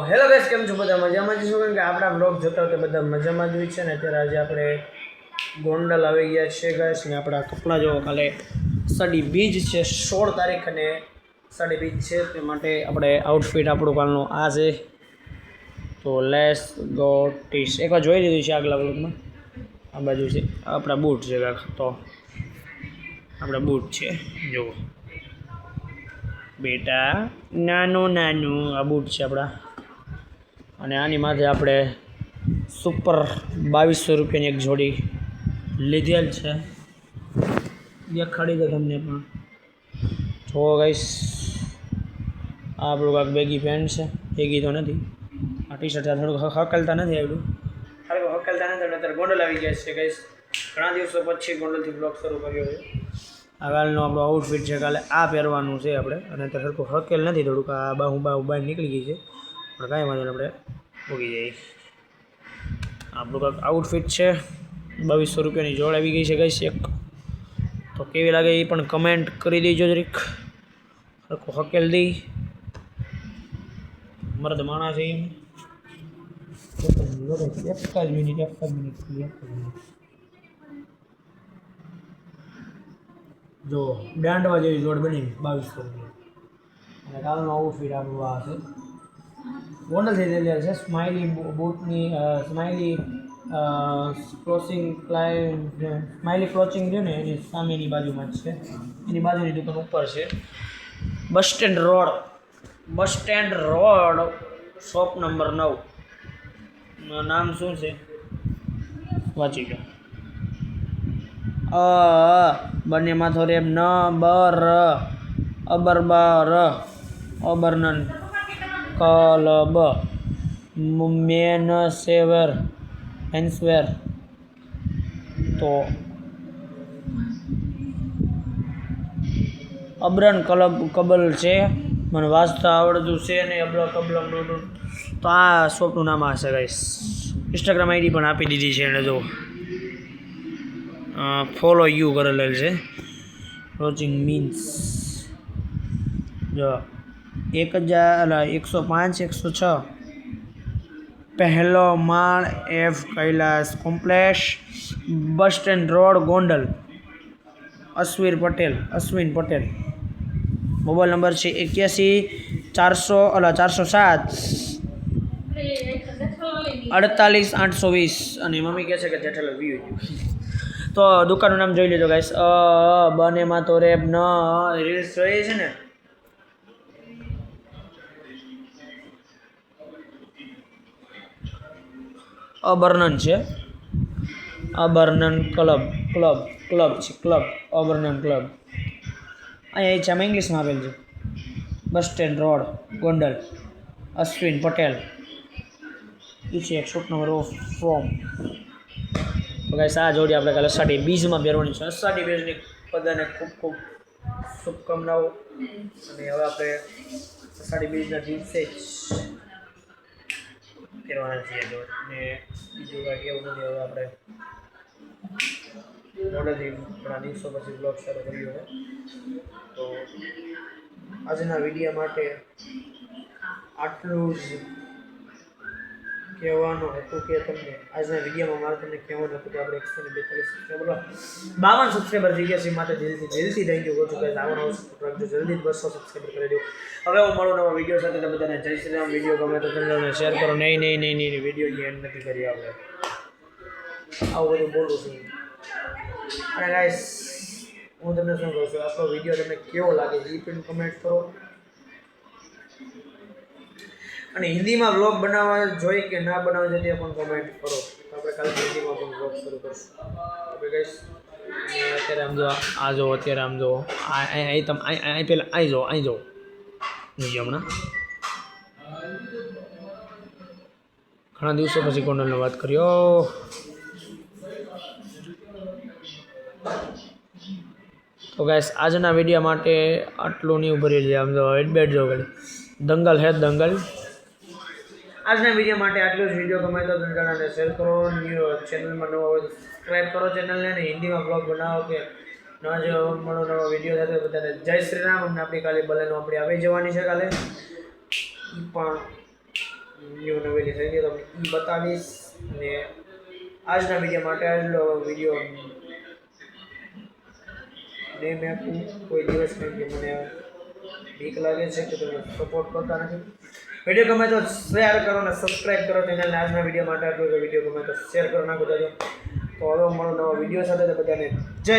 Hello guys, કેમ છો? બધા મજામાં જ છો? કારણ કે આપણા બ્લોગ જોતા હોય તો બધા મજામાં જ હોય છે ને. અત્યારે આજે આપણે ગોંડલ આવી ગયા છે ગાઈસ ને આપણા કપડાં જો કાલે સાડી બીજ છે 16 તારીખ અને સાડી બીજ છે તે માટે આપણે આઉટફિટ આપણું કાલનું આ છે. તો લેસ ગો ટીસ એકવાર જોઈ લીધું છે આગલા બ્લોગમાં. આ બાજુ છે આપણા બૂટ છે કાંક, તો આપણા બૂટ છે જુઓ બેટા, નાનું આ બૂટ છે આપણા. અને આની માથે આપણે સુપર 2200 રૂપિયાની એક જોડી લીધેલ છે. દેખાડી દો તમને પણ જો ગાઈસ, આ આપણું કાંક બેગી પેન્ટ છે. બેગી તો નથી, આ ટી શર્ટ થોડુંક હકલતા નથી આવડ્યું. હકલતા નથી આવડ્યું. અત્યારે ગોંડલ આવી ગયા છે ગાઈસ. ઘણા દિવસો પછી ગોંડલથી બ્લોગ શરૂ કર્યો છે. આ કાલનું આપણું આઉટફિટ છે. કાલે આ પહેરવાનું છે આપણે. અને અત્યારે સરખું હકેલ નથી, થોડુંક આ બાહુ બહાર નીકળી ગઈ છે, પણ કાંઈ વાંધો નહીં, આપણે ઉગી જાય. આપણું કાંઈક આઉટફિટ છે. 2200 રૂપિયાની જોડ આવી ગઈ છે ગાઈસ એક. તો કેવી લાગે એ પણ કમેન્ટ કરી દેજો જરીક. સરખું હકેલ દઈ મરદ માણા છે એમ. એક જ મિનિટ જો દાંડવા જેવી જોડ બની 2200 રૂપિયા. અને કાલનો આઉટફિટ આપણું આ છે. ગોંડલથી લીધેલ છે. સ્માઇલી બૂટની સ્માઇલી સ્માઇલી ક્લોચિંગ છે ને એની સામેની બાજુમાં જ છે. એની બાજુની દુકાન ઉપર છે. Bus stand road shop number 9. નામ શું છે વાંચી ગયો. બંને માથો રેમ ન બર અબરબર અબરનન કલબ મેનસેવર મેન્સવેર. તો અબરન કબલ છે. મને વાંચતા આવડતું છે ને અબલ કબલમ. તો આ શોપનું નામ આ છે ગાઈસ. ઇન્સ્ટાગ્રામ આઈડી પણ આપી દીધી છે એને. જો ફોલો યુ કરેલ છે. ક્લોચિંગ મીન્સ જો 105 106 પહેલો માળ એફ કૈલાસ કોમ્પ્લેક્સ બસ stand road Gondal. Ashwin Patel. Mobile number છે 81 407 48 820. અને મમ્મી કહે છે કે જેઠાલાલ વ્યૂ. તો દુકાનનું નામ જોઈ લેજો ગાઈસ. બનેમાં તો રેપ ન રીલ્સ જોઈએ છે ને. અબરનન છે. અબરનન ક્લબ અબરનન ક્લબ. અહીંયા છે, આમાં ઇંગ્લિશમાં આપેલ છે. Bus stand road Gondal. Ashwin Patel. એ છે એક શોપ નંબર ઓફ ફ્રોમ. તો ગાઈસ, આ જોડી આપણે કાલે સાડી બીજમાં પહેરવાની છે. સાડી બીજની બધાને ખૂબ ખૂબ શુભકામનાઓ. અને હવે આપણે સાડી બીજના દિવસે જ પહેરવાના છીએ. ને બીજું કાંઈ એવું નથી. હવે આપણે મોડેલથી ઘણા દિવસો પછી બ્લોગ શરૂ કર્યો છે. તો આજના વિડીયો માટે આટલું જ કહેવાનું હતું. કે તમને આજના વિડીયોમાં મારે તમને કહેવાનું હતું કે આપણે 142 સબસ્ક્રાઈબર થઈ ગયા છે. માટે દિલથી થેન્ક યુ કહું છું કે આવવાનો રાખજો. જલ્દી 200 સબસ્ક્રાઈબર કરી દો. હવે હું મળું નવા વિડીયો સાથે. બધાને જય શ્રી રામ. વિડીયો ગમે તો ચેનલને શેર કરો. નહીં વિડીયોની એન્ડ નથી કરી આપણે. આવું બધું બોલું છું. અને ગાઈસ, હું તમને શું કહું છું, આપણો વિડીયો તમને કેવો લાગે એ પણ કમેન્ટ કરો. અને હિન્દીમાં વ્લોગ બનાવવા જોઈએ કે ના બનાવવા જોઈએ પણ કમેન્ટ કરો. આપણે કાલે હિન્દીમાં પણ વ્લોગ શરૂ કરશું. આપણે ગાઈસ અત્યારે આમ જો અત્યારે આમ જો અહીં પહેલાં અહીં જો હમણાં ઘણા દિવસો પછી ગોંડલનો વાત કર્યો. તો ગાઈસ, આજના વિડીયો માટે આટલું નહીં ભરી લે. આમ જો એડબેટ જો દંગલ હે દંગલ. આજના વિડીયો માટે આટલું જ. વિડીયો ગમે તો જણાને શેર કરો. ચેનલમાં નવો હોય તો સબસ્ક્રાઈબ કરો ચેનલને. અને હિન્દીમાં બ્લોગ બનાવો કે ન જો મળો નવો વિડીયો સાથે. બધાને જય શ્રી રામ. અમને આપણી કાલે બલેનો આપણી આવી જવાની છે કાલે. એ પણ ન્યૂ નવેલી થઈ ગઈ તમને એ બતાવીશ. અને આજના વિડીયો માટે આટલો વિડીયો નહીં મેં આપું કોઈ દિવસ નહીં કે મને બીક લાગે છે કે તમે સપોર્ટ કરતા નથી. વિડીયો ગમે તો શેર કરો અને સબસ્ક્રાઈબ કરો ચેનલને. આજના વિડીયો માટે આટલું. વિડીયો ગમે તો શેર કરો નાખો. તો હવે મળો નવા વિડીયો સાથે. બધાને જય